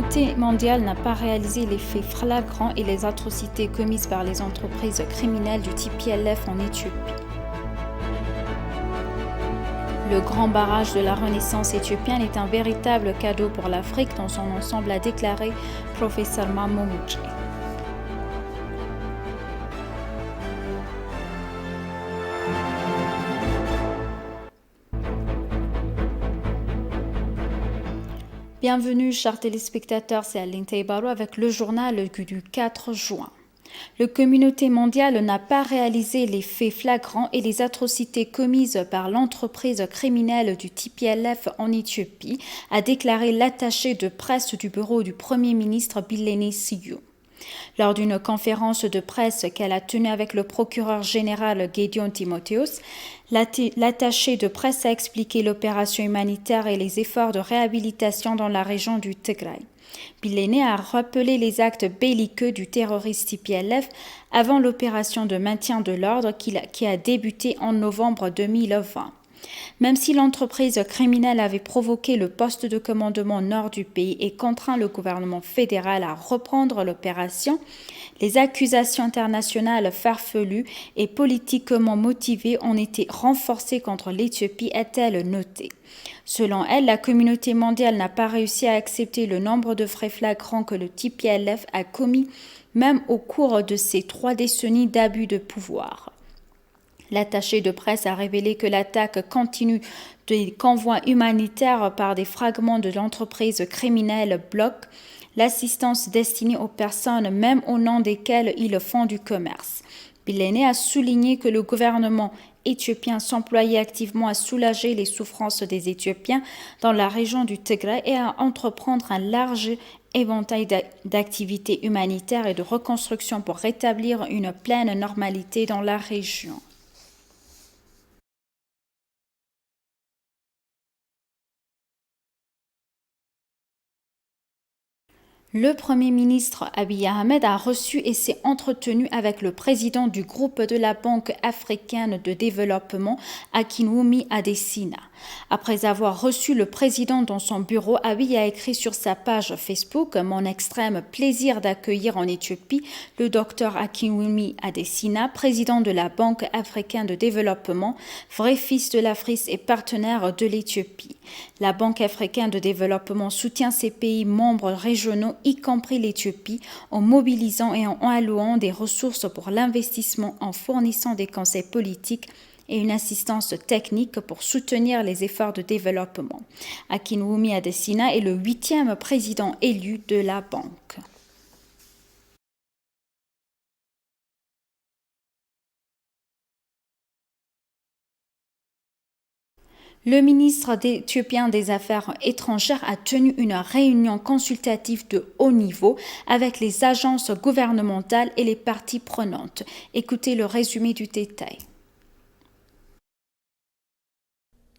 communauté mondiale n'a pas réalisé les faits flagrants et les atrocités commises par les entreprises criminelles du TPLF en Éthiopie. Le grand barrage de la Renaissance éthiopienne est un véritable cadeau pour l'Afrique dans son ensemble, a déclaré Professeur Mamou Mouche. Bienvenue, chers téléspectateurs, c'est Aline Taïbaro avec le journal du 4 juin. La communauté mondiale n'a pas réalisé les faits flagrants et les atrocités commises par l'entreprise criminelle du TPLF en Éthiopie, a déclaré l'attaché de presse du bureau du Premier ministre Bilene Siyou. Lors d'une conférence de presse qu'elle a tenue avec le procureur général Gédéon Timotheos, l'attaché de presse a expliqué l'opération humanitaire et les efforts de réhabilitation dans la région du Tigray. Bilene a rappelé les actes belliqueux du terroriste TPLF avant l'opération de maintien de l'ordre qui a débuté en novembre 2020. Même si l'entreprise criminelle avait provoqué le poste de commandement nord du pays et contraint le gouvernement fédéral à reprendre l'opération, les accusations internationales farfelues et politiquement motivées ont été renforcées contre l'Éthiopie, a-t-elle noté. Selon elle, la communauté mondiale n'a pas réussi à accepter le nombre de faits flagrants que le TPLF a commis, même au cours de ces 3 décennies d'abus de pouvoir. L'attaché de presse a révélé que l'attaque continue des convois humanitaires par des fragments de l'entreprise criminelle bloque l'assistance destinée aux personnes, même au nom desquelles ils font du commerce. Bilene a souligné que le gouvernement éthiopien s'employait activement à soulager les souffrances des Éthiopiens dans la région du Tigray et à entreprendre un large éventail d'activités humanitaires et de reconstruction pour rétablir une pleine normalité dans la région. Le Premier ministre Abiy Ahmed a reçu et s'est entretenu avec le président du groupe de la Banque africaine de développement, Akinwumi Adesina. Après avoir reçu le président dans son bureau, Abiy a écrit sur sa page Facebook « Mon extrême plaisir d'accueillir en Éthiopie le docteur Akinwumi Adesina, président de la Banque africaine de développement, vrai fils de l'Afrique et partenaire de l'Éthiopie. La Banque africaine de développement soutient ses pays membres régionaux, y compris l'Éthiopie, en mobilisant et en allouant des ressources pour l'investissement, en fournissant des conseils politiques et une assistance technique pour soutenir les efforts de développement. Akinwumi Adesina est le 8e président élu de la banque. Le ministre éthiopien des Affaires étrangères a tenu une réunion consultative de haut niveau avec les agences gouvernementales et les parties prenantes. Écoutez le résumé du détail.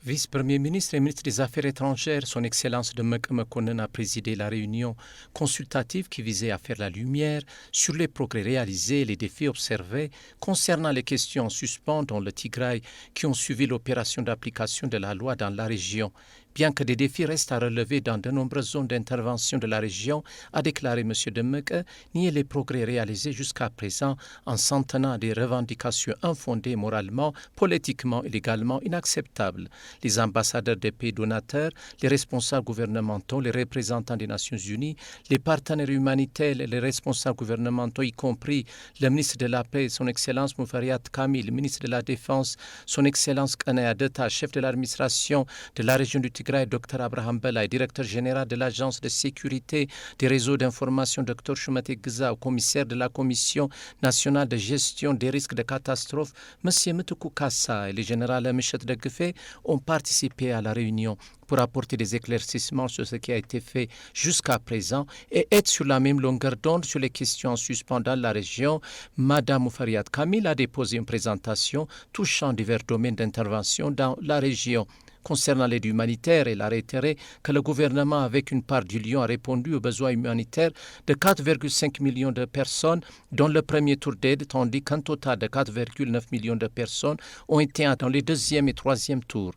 Vice-premier ministre et ministre des Affaires étrangères, son Excellence Demeke Mekonnen a présidé la réunion consultative qui visait à faire la lumière sur les progrès réalisés et les défis observés concernant les questions en suspens dans le Tigray qui ont suivi l'opération d'application de la loi dans la région. Bien que des défis restent à relever dans de nombreuses zones d'intervention de la région, a déclaré M. Demeke, nier les progrès réalisés jusqu'à présent en s'en tenant à des revendications infondées moralement, politiquement et légalement inacceptables. Les ambassadeurs des pays donateurs, les responsables gouvernementaux, les représentants des Nations Unies, les partenaires humanitaires et les responsables gouvernementaux, y compris le ministre de la Paix, son Excellence Mouferiat Kamil, le ministre de la Défense, son Excellence Kanaya Deta, chef de l'administration de la région du Tigray, Dr Abraham Belay, directeur général de l'Agence de sécurité des réseaux d'information, Dr Shumate Gza, commissaire de la Commission nationale de gestion des risques de catastrophe, M. Mutuku Kassa et le général Michel Degufe ont participé à la réunion pour apporter des éclaircissements sur ce qui a été fait jusqu'à présent et être sur la même longueur d'onde sur les questions en suspens dans la région. Madame Mouferiat Kamil a déposé une présentation touchant divers domaines d'intervention dans la région. Concernant l'aide humanitaire, elle a réitéré que le gouvernement, avec une part du lion, a répondu aux besoins humanitaires de 4,5 millions de personnes, dont le premier tour d'aide, tandis qu'un total de 4,9 millions de personnes ont été dans les deuxième et troisième tours.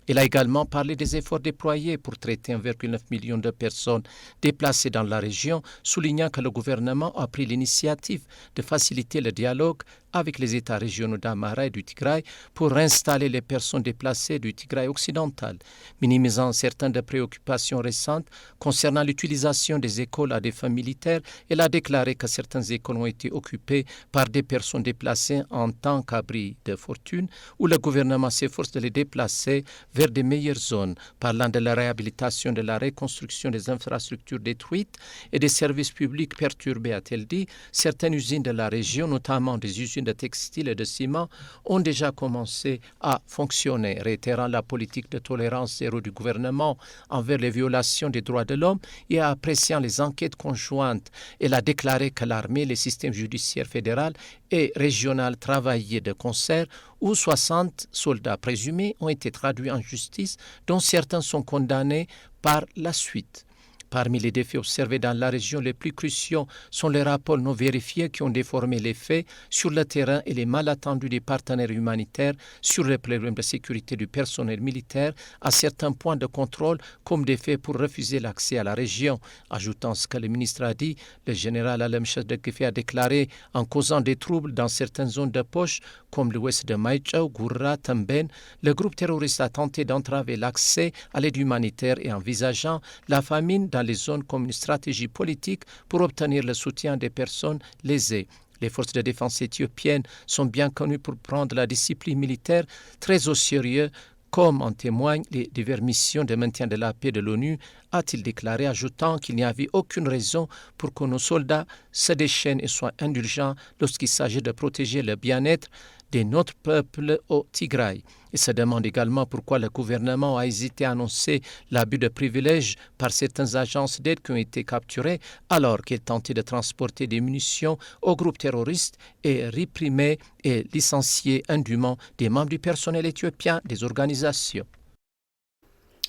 Il a également parlé des efforts déployés pour traiter 1,9 million de personnes déplacées dans la région, soulignant que le gouvernement a pris l'initiative de faciliter le dialogue avec les États régionaux d'Amhara et du Tigray pour réinstaller les personnes déplacées du Tigray occidental, minimisant certaines des préoccupations récentes concernant l'utilisation des écoles à des fins militaires. Elle a déclaré que certaines écoles ont été occupées par des personnes déplacées en tant qu'abri de fortune, où le gouvernement s'efforce de les déplacer vers des meilleures zones, parlant de la réhabilitation, de la reconstruction des infrastructures détruites et des services publics perturbés, a-t-elle dit. Certaines usines de la région, notamment des usines de textiles et de ciment, ont déjà commencé à fonctionner, réitérant la politique de tolérance zéro du gouvernement envers les violations des droits de l'homme et appréciant les enquêtes conjointes. Elle a déclaré que l'armée, les systèmes judiciaires fédéral et régional travaillaient de concert, où 60 soldats présumés ont été traduits en justice, dont certains sont condamnés par la suite. Parmi les défis observés dans la région, les plus cruciaux sont les rapports non vérifiés qui ont déformé les faits sur le terrain et les malattendus des partenaires humanitaires sur les problèmes de sécurité du personnel militaire à certains points de contrôle comme des faits pour refuser l'accès à la région. Ajoutant ce que le ministre a dit, le général Alem Chasdekefé a déclaré en causant des troubles dans certaines zones de poche comme l'ouest de Maïchao, Gourra, Temben, le groupe terroriste a tenté d'entraver l'accès à l'aide humanitaire et envisageant la famine dans les zones comme une stratégie politique pour obtenir le soutien des personnes lésées. Les forces de défense éthiopiennes sont bien connues pour prendre la discipline militaire très au sérieux, comme en témoignent les diverses missions de maintien de la paix de l'ONU, a-t-il déclaré, ajoutant qu'il n'y avait aucune raison pour que nos soldats se déchaînent et soient indulgents lorsqu'il s'agit de protéger le bien-être de notre peuple au Tigray. Il se demande également pourquoi le gouvernement a hésité à annoncer l'abus de privilèges par certaines agences d'aide qui ont été capturées alors qu'elles tentaient de transporter des munitions aux groupes terroristes et réprimer et licencier indûment des membres du personnel éthiopien des organisations.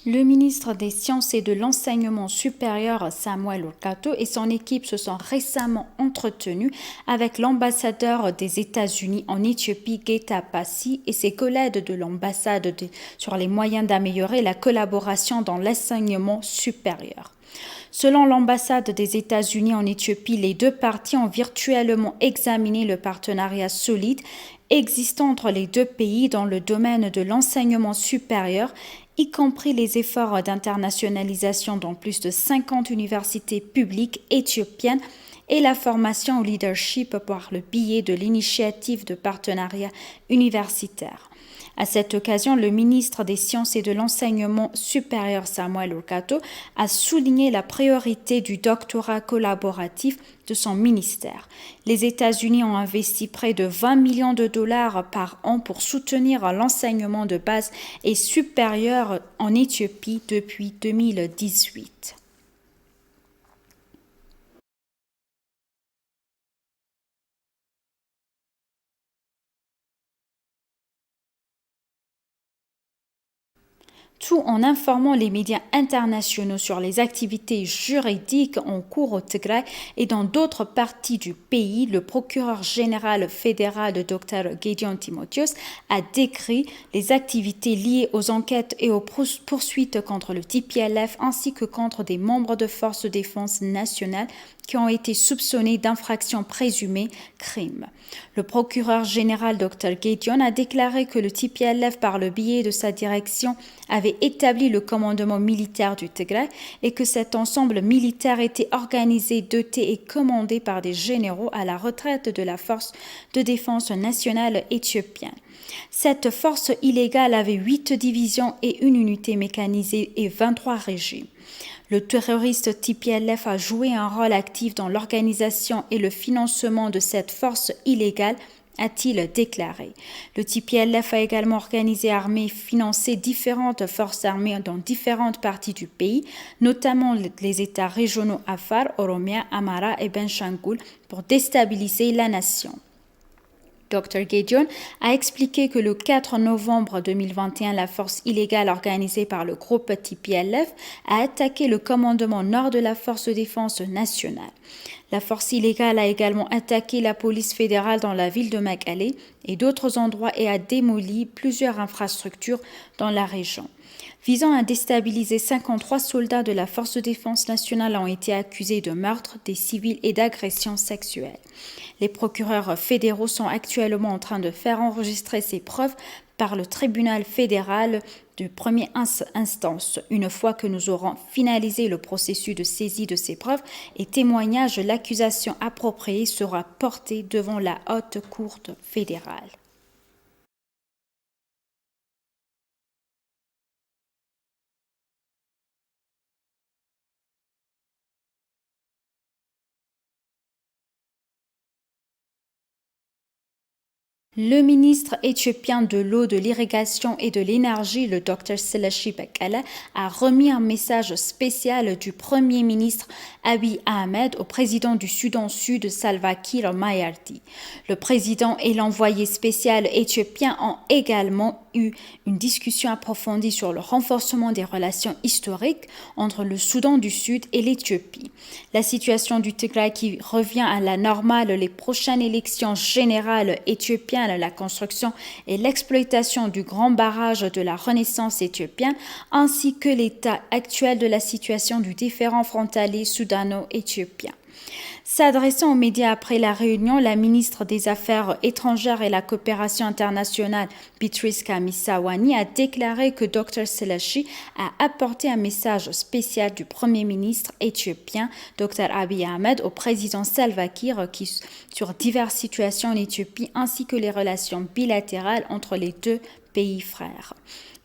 Le ministre des Sciences et de l'Enseignement supérieur Samuel Orkato et son équipe se sont récemment entretenus avec l'ambassadeur des États-Unis en Éthiopie, Geta Passi, et ses collègues de l'ambassade sur les moyens d'améliorer la collaboration dans l'enseignement supérieur. Selon l'ambassade des États-Unis en Éthiopie, les deux parties ont virtuellement examiné le partenariat solide existant entre les deux pays dans le domaine de l'enseignement supérieur, y compris les efforts d'internationalisation dans plus de 50 universités publiques éthiopiennes et la formation au leadership par le biais de l'initiative de partenariat universitaire. À cette occasion, le ministre des Sciences et de l'Enseignement supérieur Samuel Orkato a souligné la priorité du doctorat collaboratif de son ministère. Les États-Unis ont investi près de 20 millions de dollars par an pour soutenir l'enseignement de base et supérieur en Éthiopie depuis 2018. Tout en informant les médias internationaux sur les activités juridiques en cours au Tigray et dans d'autres parties du pays, le procureur général fédéral Dr Gédéon Timotheos a décrit les activités liées aux enquêtes et aux poursuites contre le TPLF ainsi que contre des membres de forces de défense nationale qui ont été soupçonnés d'infractions présumées crimes. Le procureur général Dr Gédéon a déclaré que le TPLF, par le biais de sa direction, avait établi le commandement militaire du Tigray et que cet ensemble militaire était organisé, doté et commandé par des généraux à la retraite de la force de défense nationale éthiopienne. Cette force illégale avait 8 divisions et une unité mécanisée et 23 régimes. Le terroriste TPLF a joué un rôle actif dans l'organisation et le financement de cette force illégale, a-t-il déclaré. Le TPLF a également organisé, armé et financé différentes forces armées dans différentes parties du pays, notamment les États régionaux Afar, Oromia, Amhara et Benshangul, pour déstabiliser la nation. Dr Gédéon a expliqué que le 4 novembre 2021, la force illégale organisée par le groupe TPLF a attaqué le commandement nord de la force de défense nationale. La force illégale a également attaqué la police fédérale dans la ville de Mekelle et d'autres endroits et a démoli plusieurs infrastructures dans la région. Visant à déstabiliser, 53 soldats de la Force de défense nationale ont été accusés de meurtre des civils et d'agressions sexuelles. Les procureurs fédéraux sont actuellement en train de faire enregistrer ces preuves par le tribunal fédéral de première instance. Une fois que nous aurons finalisé le processus de saisie de ces preuves et témoignages, l'accusation appropriée sera portée devant la haute cour fédérale. Le ministre éthiopien de l'eau, de l'irrigation et de l'énergie, le Dr Selashi Bekele, a remis un message spécial du Premier ministre Abiy Ahmed au président du Soudan Sud, Salva Kiir Mayardit. Le président et l'envoyé spécial éthiopien ont également eu une discussion approfondie sur le renforcement des relations historiques entre le Soudan du Sud et l'Éthiopie. La situation du Tigray qui revient à la normale, les prochaines élections générales éthiopiennes, la construction et l'exploitation du grand barrage de la Renaissance éthiopienne, ainsi que l'état actuel de la situation du différend frontalier soudano-éthiopien. S'adressant aux médias après la réunion, la ministre des Affaires étrangères et la coopération internationale, Beatrice Kamisawani, a déclaré que Dr Selashi a apporté un message spécial du Premier ministre éthiopien, Dr Abiy Ahmed, au président Salva Kiir sur diverses situations en Éthiopie ainsi que les relations bilatérales entre les deux pays frères.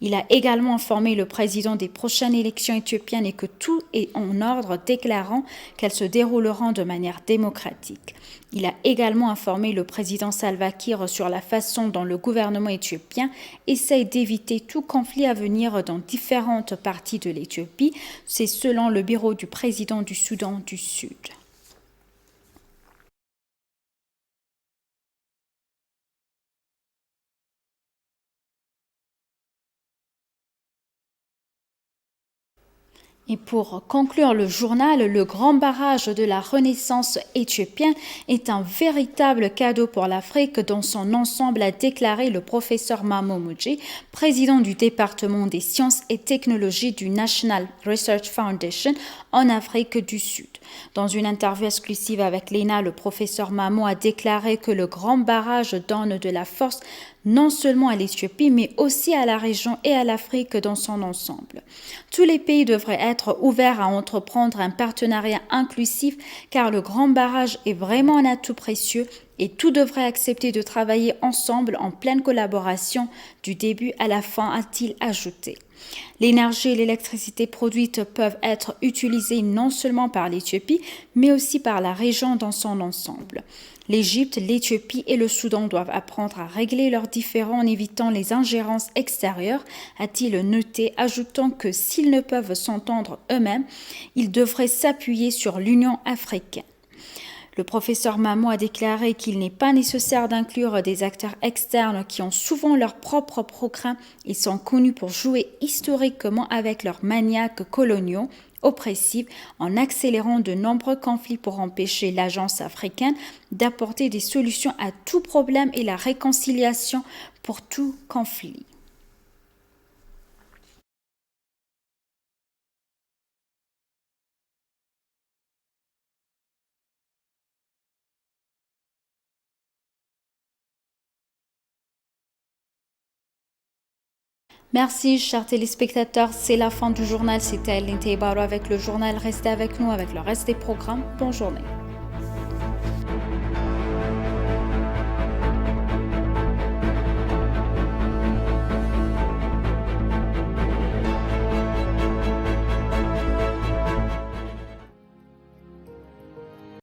Il a également informé le président des prochaines élections éthiopiennes et que tout est en ordre, déclarant qu'elles se dérouleront de manière démocratique. Il a également informé le président Salva Kiir sur la façon dont le gouvernement éthiopien essaye d'éviter tout conflit à venir dans différentes parties de l'Éthiopie. C'est selon le bureau du président du Soudan du Sud. Et pour conclure le journal, le grand barrage de la Renaissance éthiopienne est un véritable cadeau pour l'Afrique dans son ensemble, a déclaré le professeur Mamo Muji, président du département des sciences et technologies du National Research Foundation en Afrique du Sud. Dans une interview exclusive avec l'ENA, le professeur Mamo a déclaré que le grand barrage donne de la force non seulement à l'Éthiopie, mais aussi à la région et à l'Afrique dans son ensemble. Tous les pays devraient être ouverts à entreprendre un partenariat inclusif car le grand barrage est vraiment un atout précieux et tout devrait accepter de travailler ensemble en pleine collaboration du début à la fin, a-t-il ajouté. L'énergie et l'électricité produites peuvent être utilisées non seulement par l'Éthiopie, mais aussi par la région dans son ensemble. L'Égypte, l'Éthiopie et le Soudan doivent apprendre à régler leurs différends en évitant les ingérences extérieures, a-t-il noté, ajoutant que s'ils ne peuvent s'entendre eux-mêmes, ils devraient s'appuyer sur l'Union africaine. Le professeur Mamo a déclaré qu'il n'est pas nécessaire d'inclure des acteurs externes qui ont souvent leur propre programme et sont connus pour jouer historiquement avec leurs maniaques coloniaux oppressifs en accélérant de nombreux conflits pour empêcher l'agence africaine d'apporter des solutions à tout problème et la réconciliation pour tout conflit. Merci, chers téléspectateurs. C'est la fin du journal. C'était Aline Teibaro avec le journal. Restez avec nous avec le reste des programmes. Bonne journée.